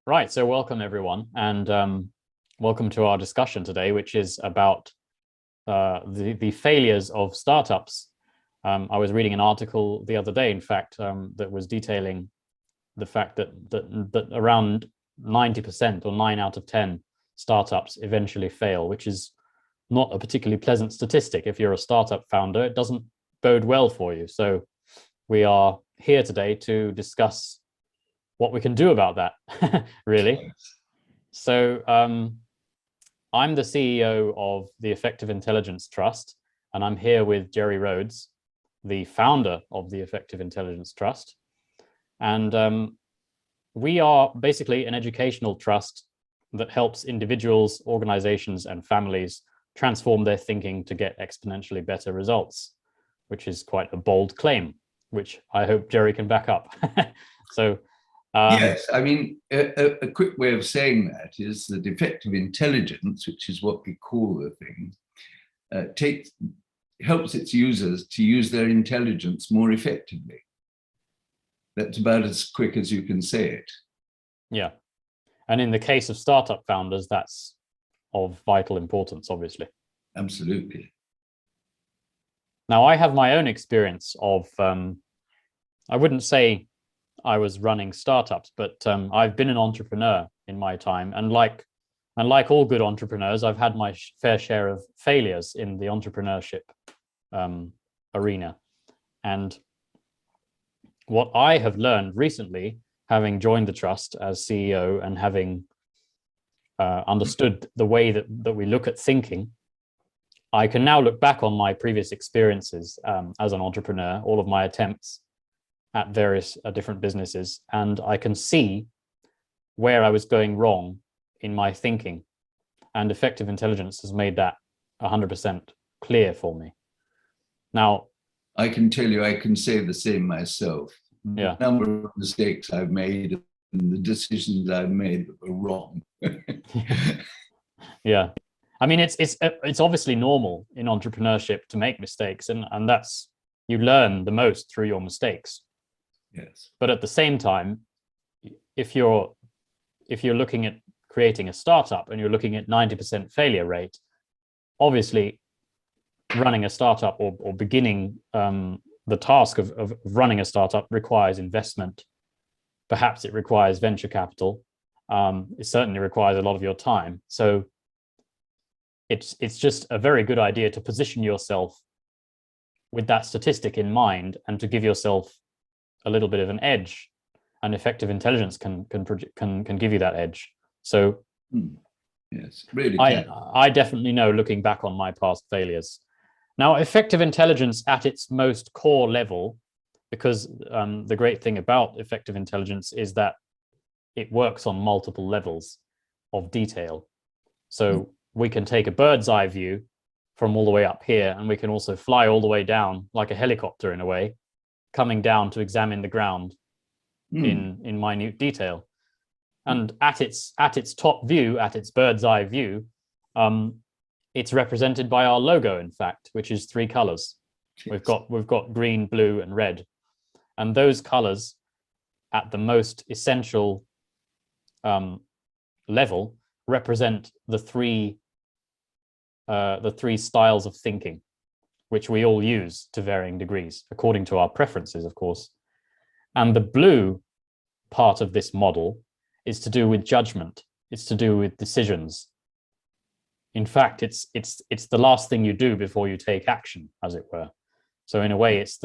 Right, so welcome everyone, and welcome to our discussion today, which is about the failures of startups. I was reading an article the other day, in fact, that was detailing the fact that around 90% or 9 out of 10 startups eventually fail, which is not a particularly pleasant statistic. If you're a startup founder, it doesn't bode well for you. So we are here today to discuss what we can do about that, really. So I'm the CEO of the Effective Intelligence Trust, and I'm here with Jerry Rhodes, the founder of the Effective Intelligence Trust. And we are basically an educational trust that helps individuals, organizations, and families transform their thinking to get exponentially better results, which is quite a bold claim, which I hope Jerry can back up. So yes, I mean, a quick way of saying that is that effective intelligence, which is what we call the thing, helps its users to use their intelligence more effectively. That's about as quick as you can say it. Yeah. And in the case of startup founders, that's of vital importance, obviously. Absolutely. Now, I have my own experience of, I wouldn't say I was running startups, but I've been an entrepreneur in my time. And like all good entrepreneurs, I've had my fair share of failures in the entrepreneurship arena. And what I have learned recently, having joined the trust as CEO and having understood the way that we look at thinking, I can now look back on my previous experiences as an entrepreneur, all of my attempts at various different businesses, and I can see where I was going wrong in my thinking. And effective intelligence has made that 100% clear for me. Now, I can tell you, I can say the same myself. Yeah. The number of mistakes I've made and the decisions I've made that were wrong. Yeah. I mean, it's obviously normal in entrepreneurship to make mistakes, and that's, you learn the most through your mistakes. Yes. But at the same time, if you're looking at creating a startup and you're looking at 90% failure rate, obviously running a startup or beginning the task of running a startup requires investment. Perhaps it requires venture capital. It certainly requires a lot of your time. So it's just a very good idea to position yourself with that statistic in mind and to give yourself a little bit of an edge, and effective intelligence can give you that edge. So yes, really I definitely know, looking back on my past failures. Now, effective intelligence at its most core level, because the great thing about effective intelligence is that it works on multiple levels of detail. So we can take a bird's eye view from all the way up here, and we can also fly all the way down like a helicopter in a way, coming down to examine the ground in minute detail. And at its top view, at its bird's eye view, it's represented by our logo, in fact, which is 3 colors. Yes. We've got green, blue, and red, and those colors at the most essential level represent the three styles of thinking, which we all use to varying degrees, according to our preferences, of course. And the blue part of this model is to do with judgment. It's to do with decisions. In fact, it's the last thing you do before you take action, as it were. So in a way, it's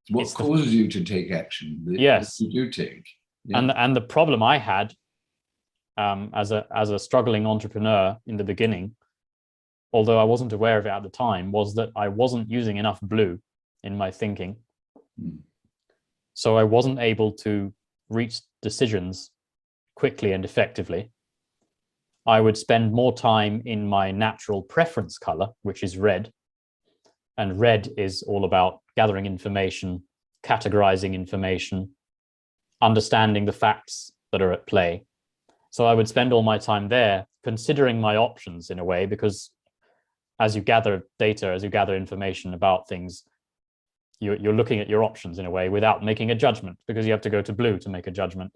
what causes you to take action. Yes, you do take. Yeah. And the problem I had as a struggling entrepreneur in the beginning, although I wasn't aware of it at the time, was that I wasn't using enough blue in my thinking. So I wasn't able to reach decisions quickly and effectively. I would spend more time in my natural preference color, which is red. And red is all about gathering information, categorizing information, understanding the facts that are at play. So I would spend all my time there considering my options in a way, because as you gather data, as you gather information about things, you're looking at your options in a way without making a judgment, because you have to go to blue to make a judgment.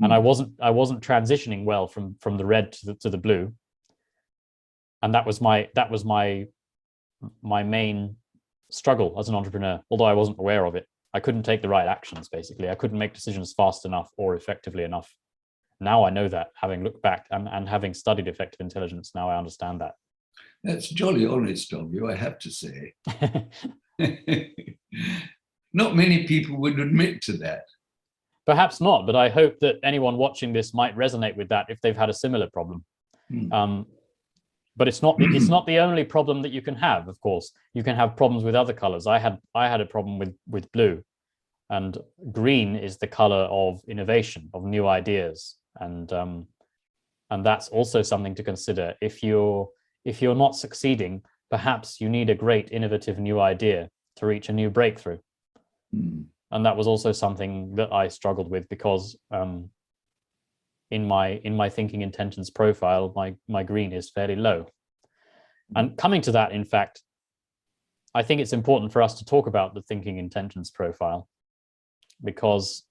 and I wasn't transitioning well from the red to the blue, and that was my main struggle as an entrepreneur. Although I wasn't aware of it, I couldn't take the right actions. Basically, I couldn't make decisions fast enough or effectively enough. Now I know that, having looked back and having studied effective intelligence, now I understand that. That's jolly honest of you, I have to say. Not many people would admit to that. Perhaps not, but I hope that anyone watching this might resonate with that if they've had a similar problem. But it's not the only problem that you can have. Of course, you can have problems with other colors. I had a problem with blue, and green is the color of innovation, of new ideas, and that's also something to consider. If you're not succeeding, perhaps you need a great innovative new idea to reach a new breakthrough. And that was also something that I struggled with, because in my thinking intentions profile, my green is fairly low. And coming to that, in fact, I think it's important for us to talk about the thinking intentions profile, because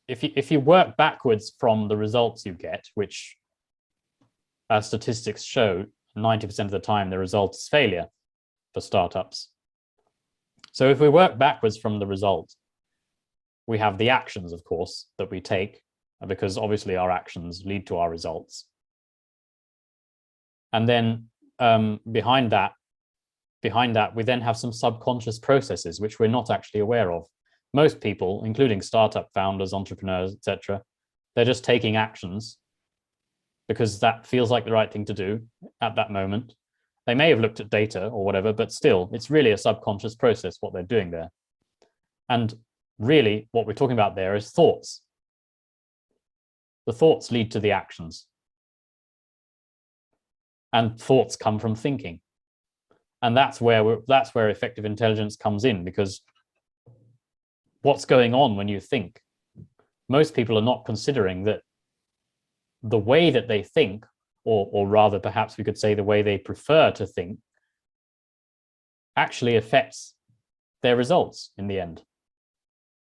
if you work backwards from the results you get, which, as statistics show, 90% of the time the result is failure for startups. So if we work backwards from the result, we have the actions, of course, that we take, because obviously our actions lead to our results. And then behind that, we then have some subconscious processes which we're not actually aware of. Most people, including startup founders, entrepreneurs, etc., they're just taking actions because that feels like the right thing to do at that moment. They may have looked at data or whatever, but still, it's really a subconscious process, what they're doing there. And really, what we're talking about there is thoughts. The thoughts lead to the actions. And thoughts come from thinking. And that's where effective intelligence comes in, because what's going on when you think? Most people are not considering that the way that they think, or rather perhaps we could say the way they prefer to think, actually affects their results in the end.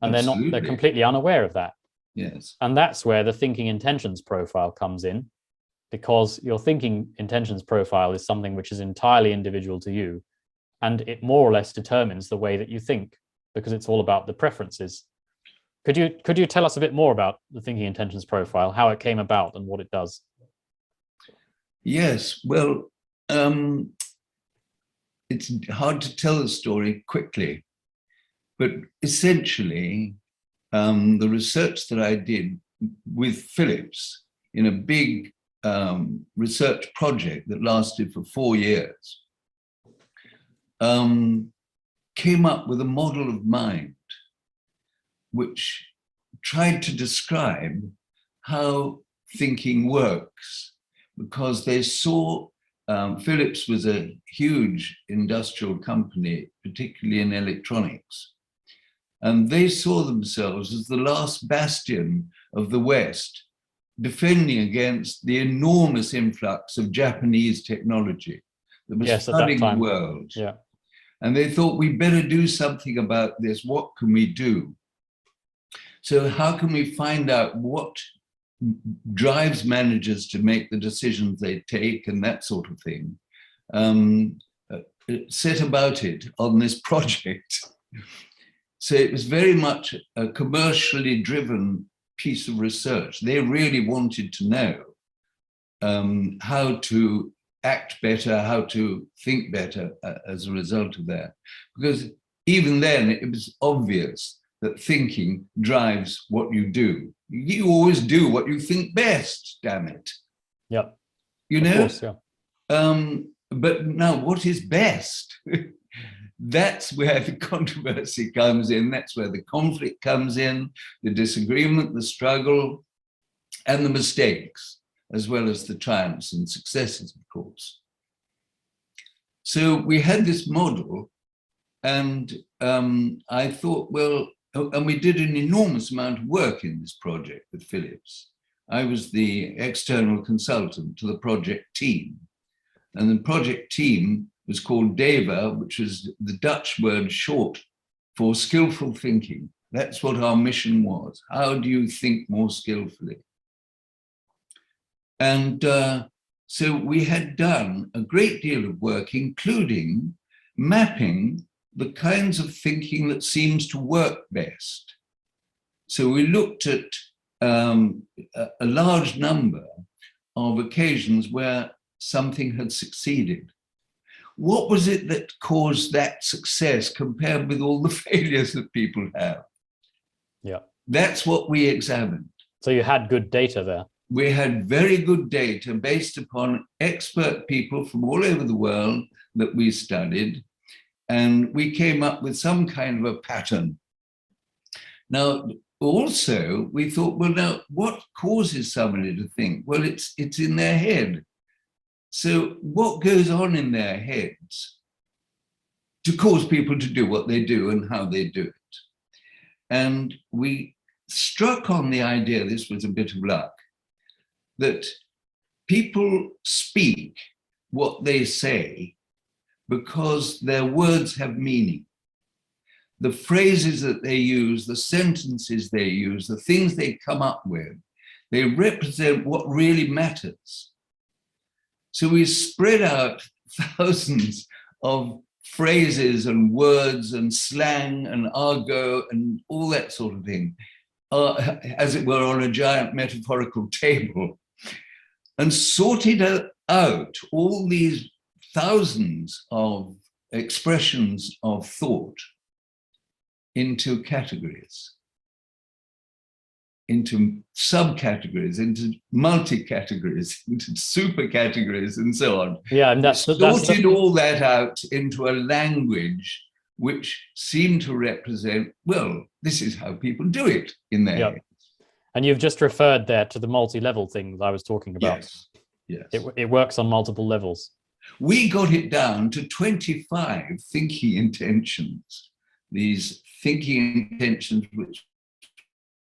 And they're completely unaware of that. Yes. And that's where the thinking intentions profile comes in, because your thinking intentions profile is something which is entirely individual to you, and it more or less determines the way that you think, because it's all about the preferences. Could you tell us a bit more about the thinking intentions profile, how it came about and what it does? Yes, well, it's hard to tell the story quickly, but essentially, the research that I did with Philips in a big research project that lasted for 4 years came up with a model of mind which tried to describe how thinking works, because they saw Philips was a huge industrial company, particularly in electronics. And they saw themselves as the last bastion of the West, defending against the enormous influx of Japanese technology that was flooding the world. Yeah. And they thought, we better do something about this. What can we do? So how can we find out what drives managers to make the decisions they take and that sort of thing? Set about it on this project. So it was very much a commercially driven piece of research. They really wanted to know how to act better, how to think better as a result of that. Because even then, it was obvious that thinking drives what you do. You always do what you think best, damn it. Yep. You know? Of course, yeah. But now, what is best? That's where the controversy comes in. That's where the conflict comes in, the disagreement, the struggle, and the mistakes, as well as the triumphs and successes, of course. So we had this model, and I thought, well, and we did an enormous amount of work in this project with Philips. I was the external consultant to the project team. And the project team was called DEVA, which was the Dutch word short for skillful thinking. That's what our mission was. How do you think more skillfully? And so we had done a great deal of work, including mapping the kinds of thinking that seems to work best. So we looked at a large number of occasions where something had succeeded. What was it that caused that success compared with all the failures that people have? Yeah. That's what we examined. So you had good data there. We had very good data based upon expert people from all over the world that we studied, and we came up with some kind of a pattern. Now, also, we thought, well, now, what causes somebody to think? Well, it's in their head. So what goes on in their heads to cause people to do what they do and how they do it? And we struck on the idea, this was a bit of luck, that people speak what they say because their words have meaning. The phrases that they use, the sentences they use, the things they come up with, they represent what really matters. So we spread out thousands of phrases and words and slang and argot and all that sort of thing, as it were, on a giant metaphorical table, and sorted out all these thousands of expressions of thought into categories, into subcategories, into multi-categories, into super categories, and so on. Yeah, and that's sorted all that out into a language which seemed to represent, well, this is how people do it in their heads. And you've just referred there to the multi-level thing that I was talking about. Yes, yes. It works on multiple levels. We got it down to 25 thinking intentions, these thinking intentions which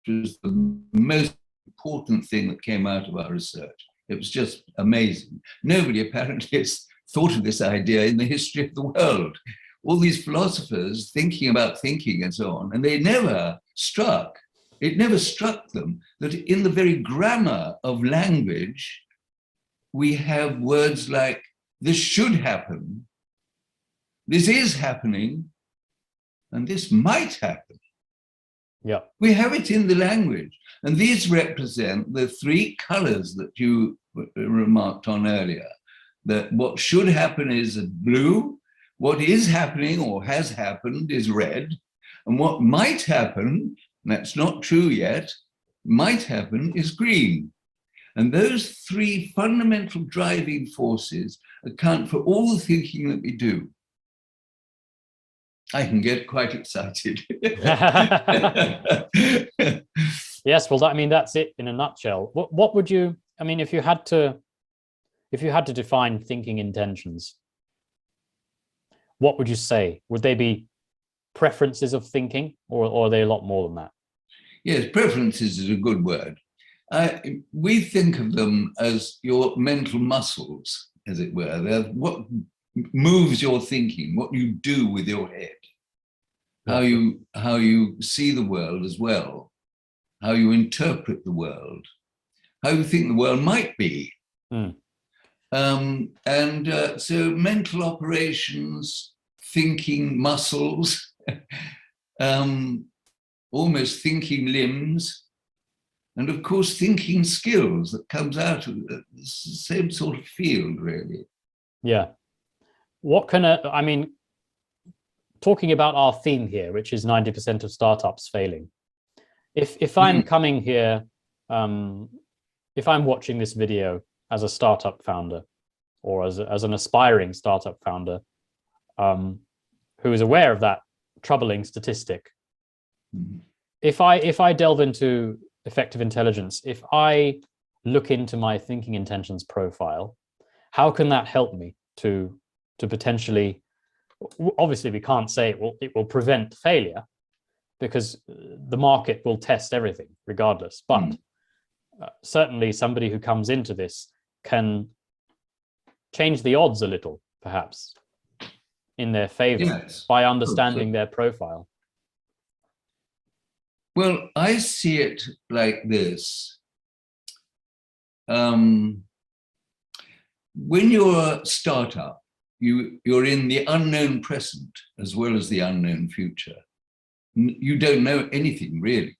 was the most important thing that came out of our research. It was just amazing. Nobody apparently has thought of this idea in the history of the world. All these philosophers thinking about thinking and so on, and it never struck them that in the very grammar of language, we have words like, this should happen, this is happening, and this might happen. Yeah. We have it in the language. And these represent the three colors that you remarked on earlier. That what should happen is blue, what is happening or has happened is red, and what might happen, and that's not true yet, might happen is green. And those three fundamental driving forces account for all the thinking that we do. I can get quite excited. Yes, well, that's it in a nutshell. What would you? I mean, if you had to define thinking intentions, what would you say? Would they be preferences of thinking, or are they a lot more than that? Yes, preferences is a good word. We think of them as your mental muscles, as it were. They're what moves your thinking, what you do with your head, how you see the world as well, how you interpret the world, how you think the world might be. So mental operations, thinking muscles, almost thinking limbs, and of course thinking skills that comes out of the same sort of field, really. Yeah. Talking about our theme here, which is 90% of startups failing. If I'm coming here, if I'm watching this video as a startup founder or as an aspiring startup founder who is aware of that troubling statistic, if I delve into effective intelligence, if I look into my thinking intentions profile, how can that help me to potentially? Obviously, we can't say it will prevent failure because the market will test everything regardless. But certainly somebody who comes into this can change the odds a little, perhaps, in their favor by understanding their profile. Well, I see it like this. When you're a startup, you're in the unknown present as well as the unknown future. You don't know anything really,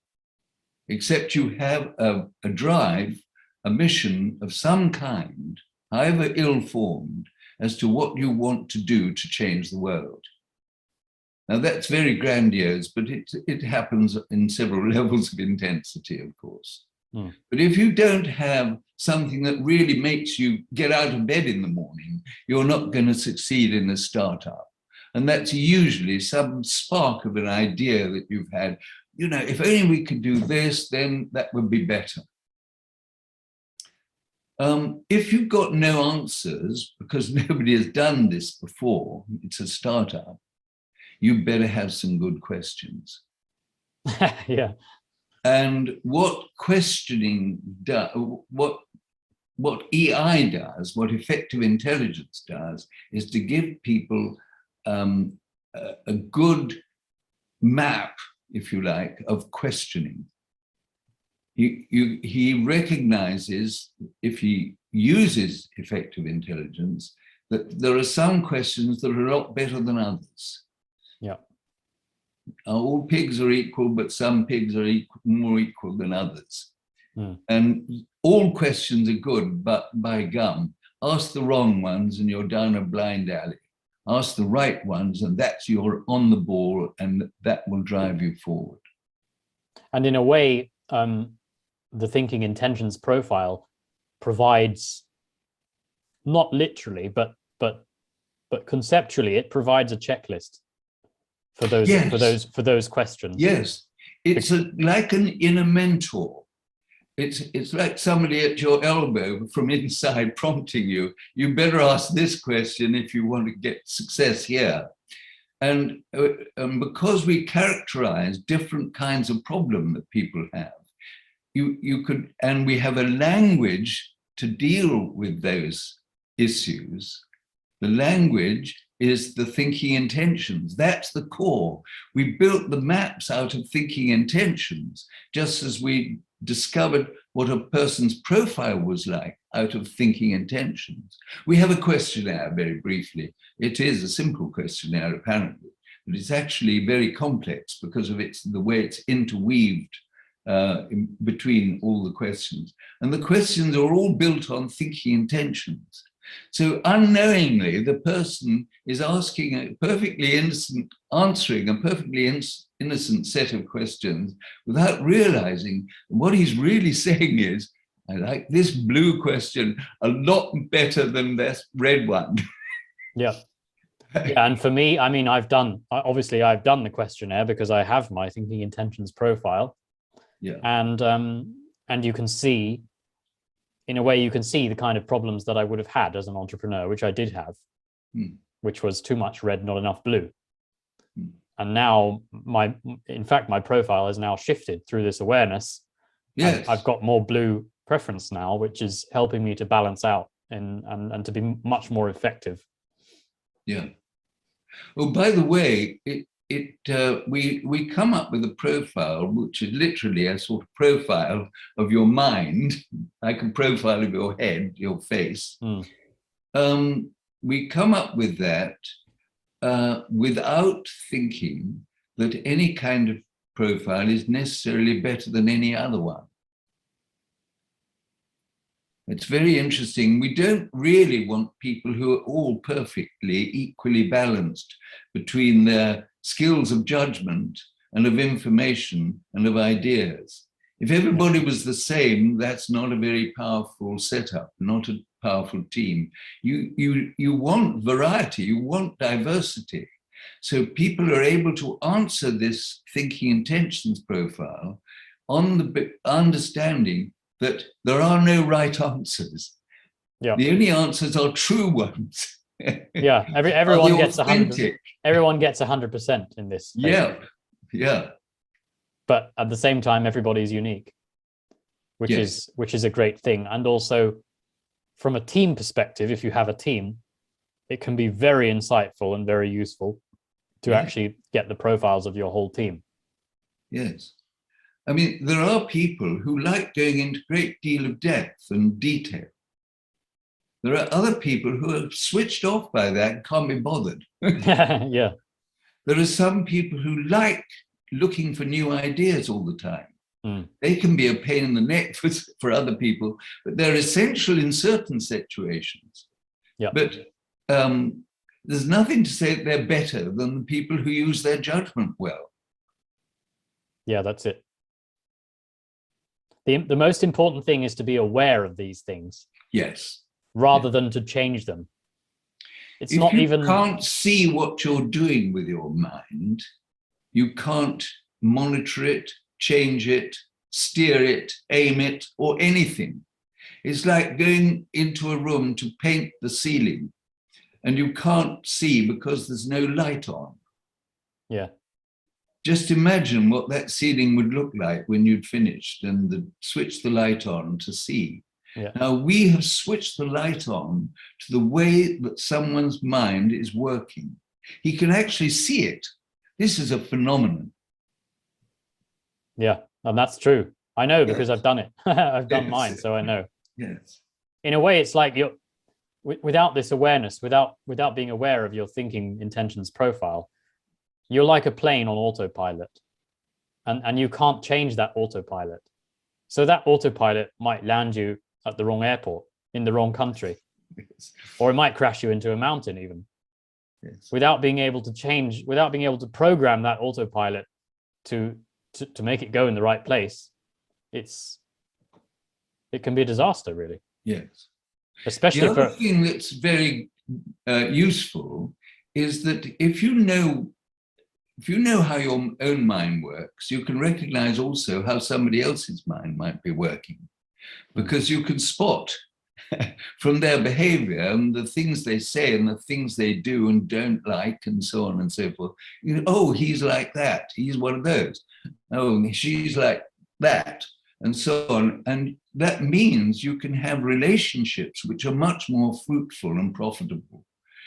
except you have a drive, a mission of some kind, however ill-formed, as to what you want to do to change the world. Now that's very grandiose, but it happens in several levels of intensity, of course. Mm. But if you don't have something that really makes you get out of bed in the morning, you're not going to succeed in a startup. And that's usually some spark of an idea that you've had, you know, if only we could do this, then that would be better. If you've got no answers, because nobody has done this before, it's a startup, you better have some good questions. Yeah. And what questioning does, what EI does, what effective intelligence does, is to give people a good map, if you like, of questioning. He recognizes, if he uses effective intelligence, that there are some questions that are a lot better than others. Yeah. All pigs are equal, but some pigs are more equal than others. Mm. And all questions are good, but by gum, ask the wrong ones and you're down a blind alley. Ask the right ones and that's you're on the ball, and that will drive you forward. And in a way, the thinking intentions profile provides, not literally, but conceptually, it provides a checklist for those Yes. for those questions. Yes, it's like an inner mentor. It's like somebody at your elbow from inside prompting you. You better ask this question if you want to get success here. And because we characterize different kinds of problem that people have, you could, and we have a language to deal with those issues. The language is the thinking intentions. That's the core. We built the maps out of thinking intentions, just as we discovered what a person's profile was like out of thinking intentions. We have a questionnaire, very briefly. It is a simple questionnaire, apparently, but it's actually very complex because of the way it's interweaved in between all the questions. And the questions are all built on thinking intentions. So unknowingly, the person is asking a perfectly innocent, answering a perfectly innocent set of questions without realizing what he's really saying is, I like this blue question a lot better than this red one. Yeah. Yeah, and for me, I mean, I've done the questionnaire because I have my thinking intentions profile. Yeah. And you can see, in a way, you can see the kind of problems that I would have had as an entrepreneur, which I did have, which was too much red, not enough blue. And now in fact, my profile has now shifted through this awareness. Yes. I've got more blue preference now, which is helping me to balance out and to be much more effective. Yeah. Oh, by the way, we come up with a profile, which is literally a sort of profile of your mind, like a profile of your head, your face. We come up with that without thinking that any kind of profile is necessarily better than any other one. It's very interesting. We don't really want people who are all perfectly equally balanced between their skills of judgment and of information and of ideas. If everybody was the same, that's not a very powerful setup, not a powerful team. You want variety, you want diversity. So people are able to answer this thinking intentions profile on the understanding that there are no right answers. Yeah. The only answers are true ones. Yeah, everyone gets 100%. Everyone gets 100% in this. Yeah, yeah. But at the same time, everybody's unique, which is a great thing. And also, from a team perspective, if you have a team, it can be very insightful and very useful to actually get the profiles of your whole team. Yes. I mean, there are people who like going into a great deal of depth and detail. There are other people who are switched off by that and can't be bothered. Yeah. There are some people who like looking for new ideas all the time. Mm. They can be a pain in the neck for other people, but they're essential in certain situations. Yeah. But there's nothing to say that they're better than the people who use their judgment well. Yeah, that's it. The most important thing is to be aware of these things. Yes. Rather than to change them. It's if not you even... can't see what you're doing with your mind, you can't monitor it, change it, steer it, aim it, or anything. It's like going into a room to paint the ceiling and you can't see because there's no light on. Yeah. Just imagine what that ceiling would look like when you'd finished and switch the light on to see. Yeah. Now, we have switched the light on to the way that someone's mind is working. He can actually see it. This is a phenomenon. Yeah, and that's true. I know because Yes. I've done it. I've done Yes. mine, so I know. Yes. In a way, it's like you're without this awareness, without being aware of your thinking intentions profile, you're like a plane on autopilot, and you can't change that autopilot. So that autopilot might land you at the wrong airport in the wrong country, Yes. or it might crash you into a mountain even. Yes. Without being able to change, without being able to program that autopilot to make it go in the right place, it can be a disaster, really. Yes. Especially the other thing that's very useful is that if you know how your own mind works, you can recognize also how somebody else's mind might be working, because you can spot from their behavior and the things they say and the things they do and don't like and so on and so forth. You know, oh, he's like that. He's one of those. Oh, she's like that, and so on. And that means you can have relationships which are much more fruitful and profitable.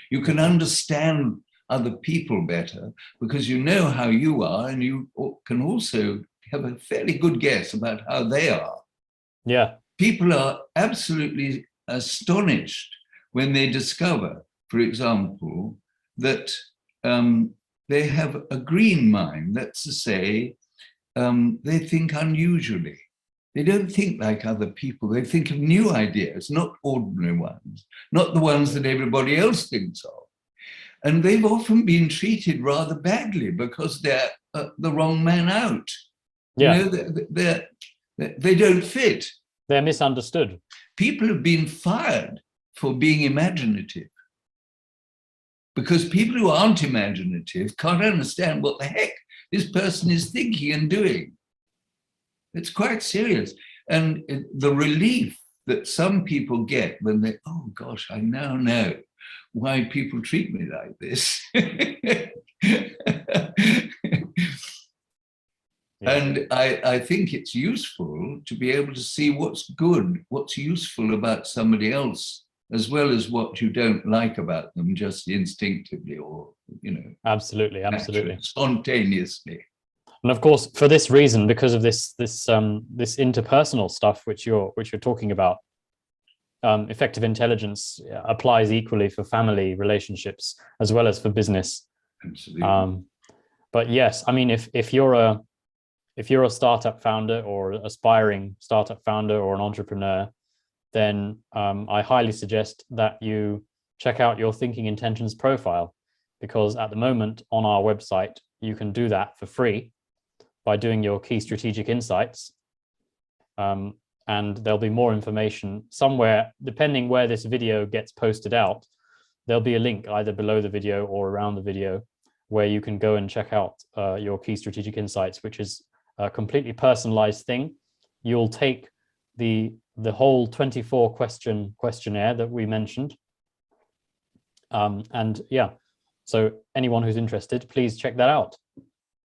You can understand other people better because you know how you are, and you can also have a fairly good guess about how they are. Yeah. People are absolutely astonished when they discover, for example, that they have a green mind. That's to say, they think unusually. They don't think like other people. They think of new ideas, not ordinary ones, not the ones that everybody else thinks of. And they've often been treated rather badly because they're the wrong man out. Yeah. You know, they don't fit. They're misunderstood. People have been fired for being imaginative because people who aren't imaginative can't understand what the heck this person is thinking and doing. It's quite serious. And the relief that some people get when they, oh gosh, I now know why people treat me like this. Yeah. And I think it's useful to be able to see what's good, what's useful about somebody else, as well as what you don't like about them, just instinctively or, you know. Absolutely, absolutely. Spontaneously. And of course, for this reason, because of this interpersonal stuff which you're talking about, effective intelligence applies equally for family relationships as well as for business. Absolutely. But yes, I mean, if you're a startup founder or aspiring startup founder or an entrepreneur, then I highly suggest that you check out your thinking intentions profile, because at the moment on our website, you can do that for free by doing your key strategic insights. And there'll be more information somewhere, depending where this video gets posted out. There'll be a link either below the video or around the video where you can go and check out your key strategic insights, which is a completely personalized thing. You'll take the whole 24 questionnaire that we mentioned. And yeah, so anyone who's interested, please check that out.